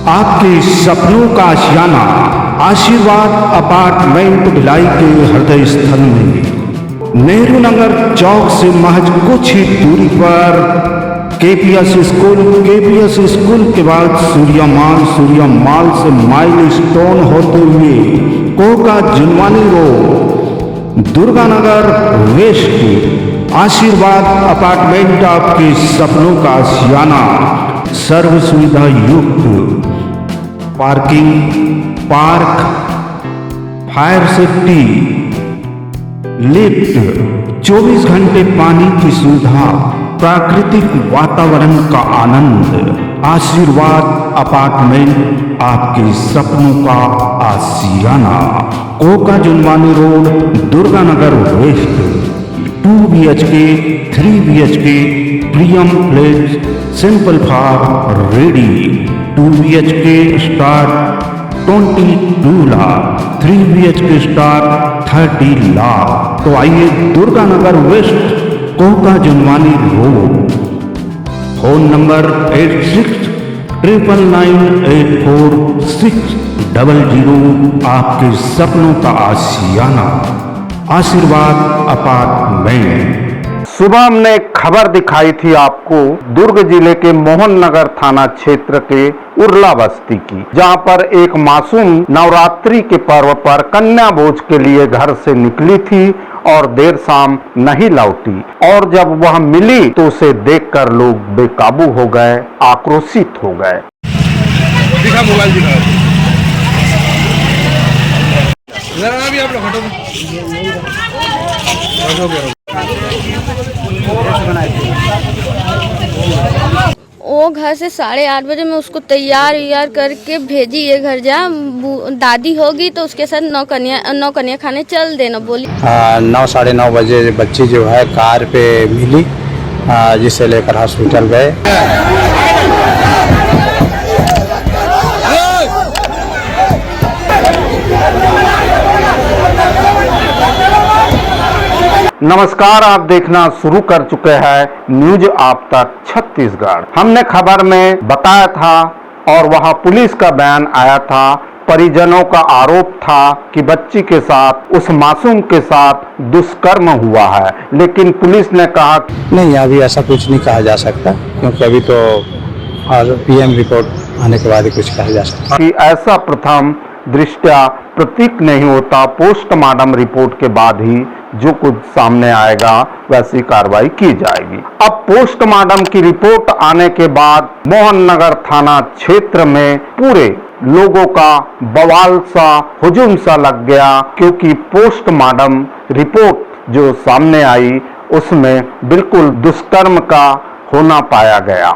आपके सपनों का आशियाना आशीर्वाद अपार्टमेंट भिलाई के हृदय स्थल में नेहरू नगर चौक से महज कुछ ही दूरी पर केपीएस स्कूल के बाद सूर्या माल से माइल स्टोन होते हुए Koka Junwani road Durganagar west Ashirwad apartment आपके सपनों का आशियाना सर्व सुविधा युक्त parking, park, fire safety, lift, 24 घंटे पानी की सुविधा, प्राकृतिक वातावरण का आनंद। आशीर्वाद अपार्टमेंट आपके सपनों का आशियाना, Koka Junwani road Durganagar west. 2 BHK, 3 BHK, Priyam flats, simple for ready. 2 BHK start 22 lakh, 3 BHK start 30 lakh. तो आइए Durganagar west Koka Junwani road. Phone number 8699984600। आपके सपनों का आशियाना आशीर्वाद अपार्टमेंट। सुबह हमने एक खबर दिखाई थी आपको दुर्ग जिले के मोहन नगर थाना क्षेत्र के उर्ला बस्ती की, जहां पर एक मासूम नवरात्रि के पर्व पर कन्या भोज के लिए घर से निकली थी और देर शाम नहीं लौटी, और जब वह मिली तो उसे देखकर लोग बेकाबू हो गए, आक्रोशित हो गए। दिखा मोबाइल दिखा जरा भी आप लोग हटो वो घर से 8:30 बजे मैं उसको तैयार करके भेजी ये घर जा, दादी होगी तो उसके साथ नौकन्या खाने चल देना बोली। 9 साढ़े 9 बजे बच्ची जो है कार पे मिली, जिसे लेकर हॉस्पिटल गए। नमस्कार, आप देखना शुरू कर चुके हैं न्यूज आप तक छत्तीसगढ़। हमने खबर में बताया था और वहां पुलिस का बयान आया था। परिजनों का आरोप था कि बच्ची के साथ, उस मासूम के साथ दुष्कर्म हुआ है, लेकिन पुलिस ने कहा नहीं, अभी ऐसा कुछ नहीं कहा जा सकता, क्योंकि अभी तो PM रिपोर्ट आने के बाद ही कुछ कहा जा सकता कि ऐसा प्रथम दृष्टया प्रतीक नहीं होता। पोस्टमार्टम रिपोर्ट के बाद ही जो कुछ सामने आएगा वैसी कार्रवाई की जाएगी। अब पोस्टमार्टम की रिपोर्ट आने के बाद मोहन नगर थाना क्षेत्र में पूरे लोगों का बवाल सा, हुजूम सा लग गया, क्योंकि पोस्टमार्टम रिपोर्ट जो सामने आई उसमें बिल्कुल दुष्कर्म का होना पाया गया।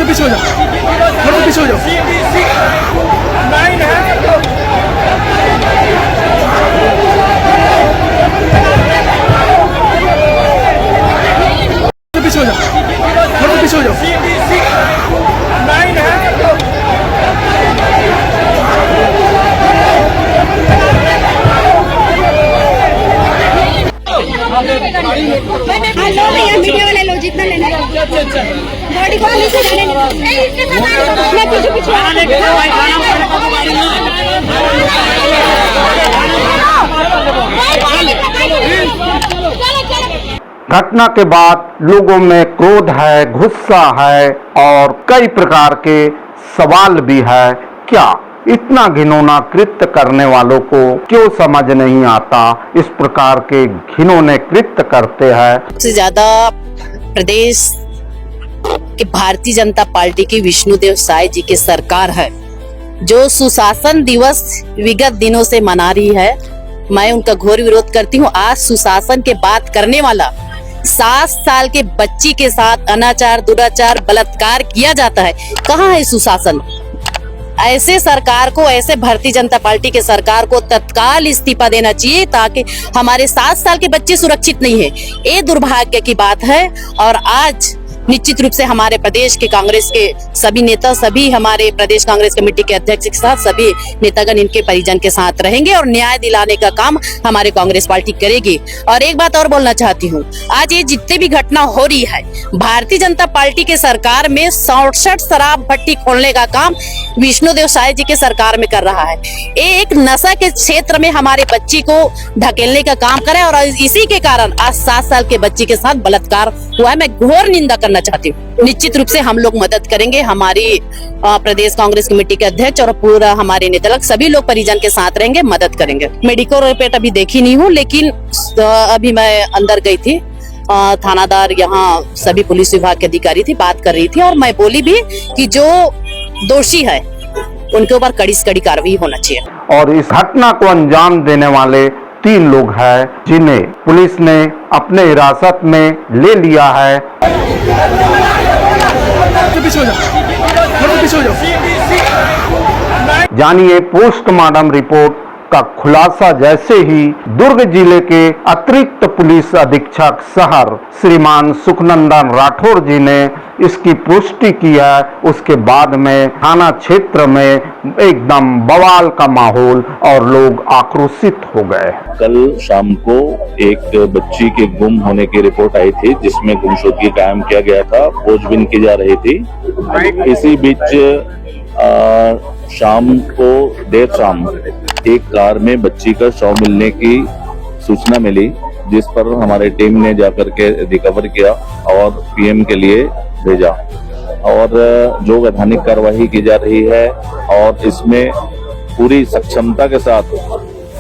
पीछे हो जाओ, पीछे हो जाओ। पीछे हो जाओ, पीछे हो जाओ। मीडिया वाले लो, जितना लेना गाड़ी को नीचे जाने मैं पीछे घटना के बाद लोगों में क्रोध है, गुस्सा है और कई प्रकार के सवाल भी है। क्या इतना घिनौना कृत्य करने वालों को क्यों समझ नहीं आता? इस प्रकार के घिनौने कृत्य करते हैं। सबसे ज्यादा प्रदेश के भारतीय जनता पार्टी की विष्णुदेव साय जी की सरकार है, जो सुशासन दिवस विगत दिनों से मना रही है। मैं उनका घोर विरोध करती हूँ। आज सुशासन के बात करने वाला 7 साल के बच्ची के साथ अनाचार, दुराचार, बलात्कार किया जाता है। कहाँ है सुशासन? ऐसे सरकार को, ऐसे भारतीय जनता पार्टी के सरकार को तत्काल इस्तीफा देना चाहिए, ताकि हमारे 7 साल के बच्चे सुरक्षित नहीं है। ये दुर्भाग्य की बात है। और आज निश्चित रूप से हमारे प्रदेश के कांग्रेस के सभी नेता, सभी हमारे प्रदेश कांग्रेस कमेटी के अध्यक्ष के साथ सभी नेतागण इनके परिजन के साथ रहेंगे और न्याय दिलाने का काम हमारे कांग्रेस पार्टी करेगी। और एक बात और बोलना चाहती हूँ, आज ये जितने भी घटना हो रही है, भारतीय जनता पार्टी के सरकार में 67 शराब भट्टी खोलने का काम विष्णुदेव साय जी के सरकार में कर रहा है। ये एक नशा के क्षेत्र में हमारे बच्ची को ढकेलने का काम करे और इसी के कारण आज 7 साल के बच्ची के साथ बलात्कार हुआ है। मैं घोर निंदा करना चाहती हूँ। निश्चित रूप से हम लोग मदद करेंगे, हमारी प्रदेश कांग्रेस कमेटी के अध्यक्ष और पूरा हमारे नेता सभी लोग परिजन के साथ रहेंगे, मदद करेंगे। मेडिकल रिपोर्ट अभी देखी नहीं हूँ, लेकिन अभी मैं अंदर गई थी, थानादार यहाँ सभी पुलिस विभाग के अधिकारी थी, बात कर रही थी और मैं बोली भी कि जो दोषी है उनके ऊपर कड़ी से कड़ी कार्रवाई होना चाहिए। और इस घटना को अंजाम देने वाले 3 लोग हैं जिन्हें पुलिस ने अपने हिरासत में ले लिया है। पीछे हो जाओ, पीछे हो जाओ। जानिए पोस्टमार्टम रिपोर्ट का खुलासा जैसे ही दुर्ग जिले के अतिरिक्त पुलिस अधीक्षक शहर श्रीमान सुखनंदन राठौर जी ने इसकी पुष्टि की है, उसके बाद में थाना क्षेत्र में एकदम बवाल का माहौल और लोग आक्रोशित हो गए। कल शाम को एक बच्ची के गुम होने की रिपोर्ट आई थी, जिसमें गुमशुदगी कायम किया गया था, खोजबीन की जा रही थी। इसी बीच शाम को देर शाम एक कार में बच्ची का शव मिलने की सूचना मिली, जिस पर हमारी टीम ने जाकर के रिकवर किया और पीएम के लिए भेजा और जो वैधानिक कार्यवाही की जा रही है और इसमें पूरी सक्षमता के साथ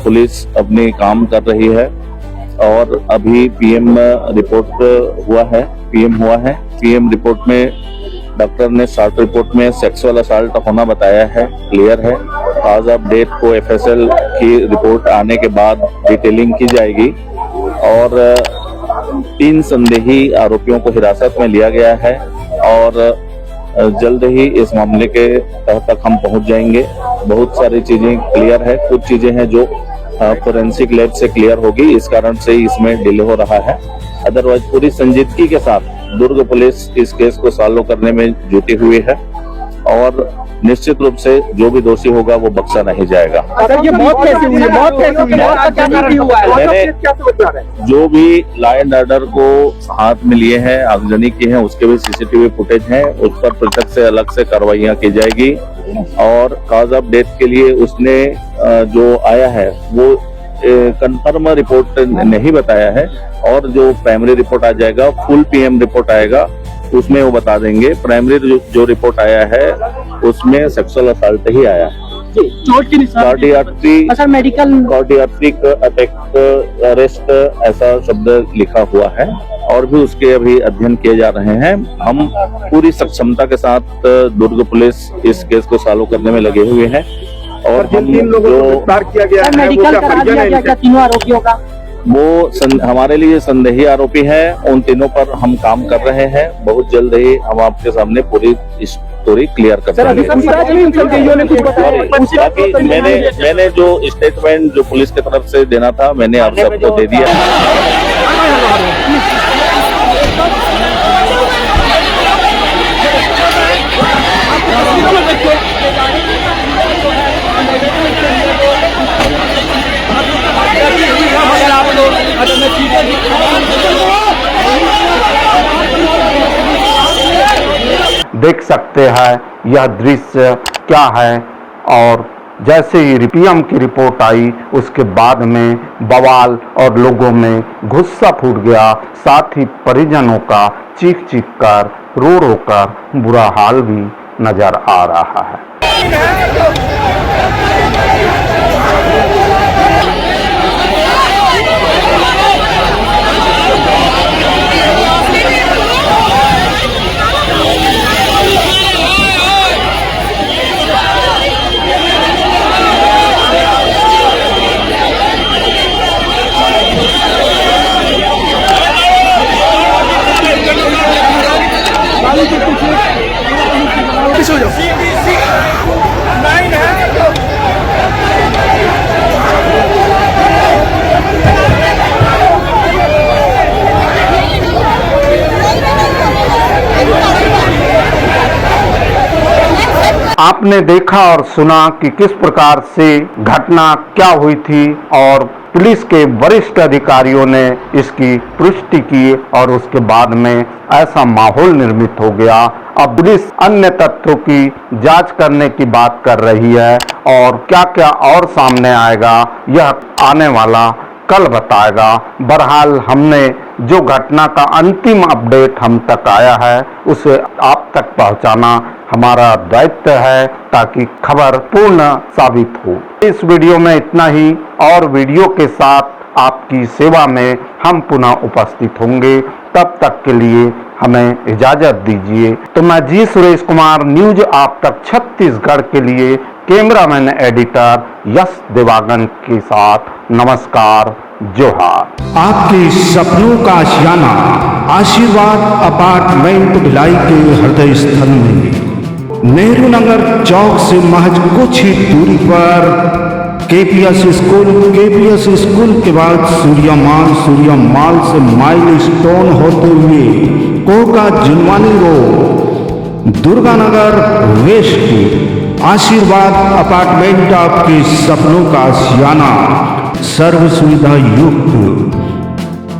पुलिस अपनी काम कर रही है। और अभी पीएम रिपोर्ट हुआ है, पीएम रिपोर्ट में डॉक्टर ने शॉर्ट रिपोर्ट में सेक्सुअल असॉल्ट होना बताया है, क्लियर है। आज ऑफ डेट को एफएसएल की रिपोर्ट आने के बाद डिटेलिंग की जाएगी और 3 संदेही आरोपियों को हिरासत में लिया गया है और जल्द ही इस मामले के तह तक हम पहुंच जाएंगे। बहुत सारी चीजें क्लियर है, कुछ चीजें हैं जो फोरेंसिक लैब से क्लियर होगी, इस कारण से इसमें डिले हो रहा है। अदरवाइज पूरी संजीदगी के साथ दुर्ग पुलिस इस केस को सॉल्व करने में जुटी हुई है और निश्चित रूप से जो भी दोषी होगा वो बख्शा नहीं जाएगा। ये मौत कैसे हुई? मौत कैसे हुई? मौत का क्या कारण हुआ है? मैंने जो भी लॉ एंड ऑर्डर को हाथ में लिए हैं, आगजनी की है, उसके भी सीसीटीवी फुटेज हैं, उस पर पृथक से अलग से कार्रवाइयां की जाएगी। और कॉज ऑफ डेथ के लिए उसने जो आया है वो कंफर्म रिपोर्ट नहीं बताया है और जो प्राइमरी रिपोर्ट आ जाएगा, फुल पीएम रिपोर्ट आएगा, उसमें वो बता देंगे। प्राइमरी जो रिपोर्ट आया है उसमें सेक्सुअल असॉल्ट ही आया, चोट की कार्डियाक अटैक अरेस्ट ऐसा शब्द लिखा हुआ है और भी उसके अभी अध्ययन किए जा रहे हैं। हम पूरी सक्षमता के साथ दुर्ग पुलिस इस केस को सॉल्व करने में लगे हुए हैं और हम गिरफ्तार किया गया है, मेडिकल करा दिया गया क्या तीनों आरोपियों का? वो हमारे लिए संदेही आरोपी हैं, उन तीनों पर हम काम कर रहे हैं। बहुत जल्द ही हम आपके सामने पूरी स्टोरी क्लियर कर देंगे। मैंने जो स्टेटमेंट जो पुलिस की तरफ से देना था मैंने आप सबको दे दिया। देख सकते हैं यह दृश्य क्या है। और जैसे ही पीएम की रिपोर्ट आई उसके बाद में बवाल और लोगों में गुस्सा फूट गया, साथ ही परिजनों का चीख चीख कर रो रो कर बुरा हाल भी नजर आ रहा है। पीछे हो जाओ। आपने देखा और सुना कि किस प्रकार से घटना क्या हुई थी और पुलिस के वरिष्ठ अधिकारियों ने इसकी पुष्टि की और उसके बाद में ऐसा माहौल निर्मित हो गया। अब पुलिस अन्य तथ्यों की जांच करने की बात कर रही है और क्या क्या और सामने आएगा यह आने वाला कल बताएगा। बहरहाल हमने जो घटना का अंतिम अपडेट हम तक आया है उसे आप तक पहुंचाना हमारा दायित्व है ताकि खबर पूर्ण साबित हो। इस वीडियो में इतना ही और वीडियो के साथ आपकी सेवा में हम पुनः उपस्थित होंगे। तब तक के लिए हमें इजाजत दीजिए। तो मैं जी सुरेश कुमार न्यूज आप तक छत्तीसगढ़ के लिए कैमरामैन एडिटर यश देवागन के साथ नमस्कार, जोहार। आपके सपनों का आशियाना आशीर्वाद अपार्टमेंट भिलाई के हृदय स्थल में नेहरू नगर चौक से महज कुछ ही दूरी पर केपीएस स्कूल के बाद सूर्या माल से माइल स्टोन होते हुए Koka Junwani road Durganagar west Ashirwad apartment आपके सपनों का आशियाना। सर्व सुविधा युक्त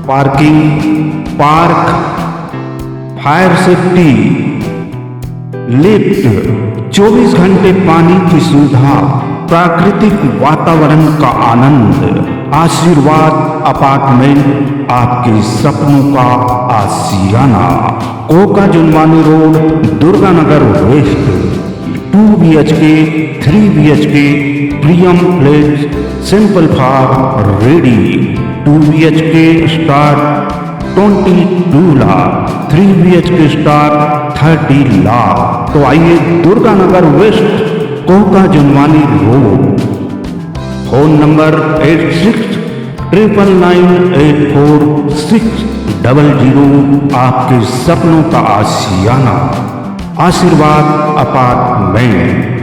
parking, park, fire safety, lift, 24 घंटे पानी की सुविधा, प्राकृतिक वातावरण का आनंद। आशीर्वाद अपार्टमेंट आपके सपनों का आशियाना। Koka Junwani road Durganagar west. 2 BHK 3 BHK Priyam flat simple for ready. 2 BHK start 22 lakh, 3 BHK start 30 lakh. तो आइए Durganagar west Koka Junwani road. Phone number 8699984600। आपके सपनों का आशियाना। आशीर्वाद अपार्टमेंट।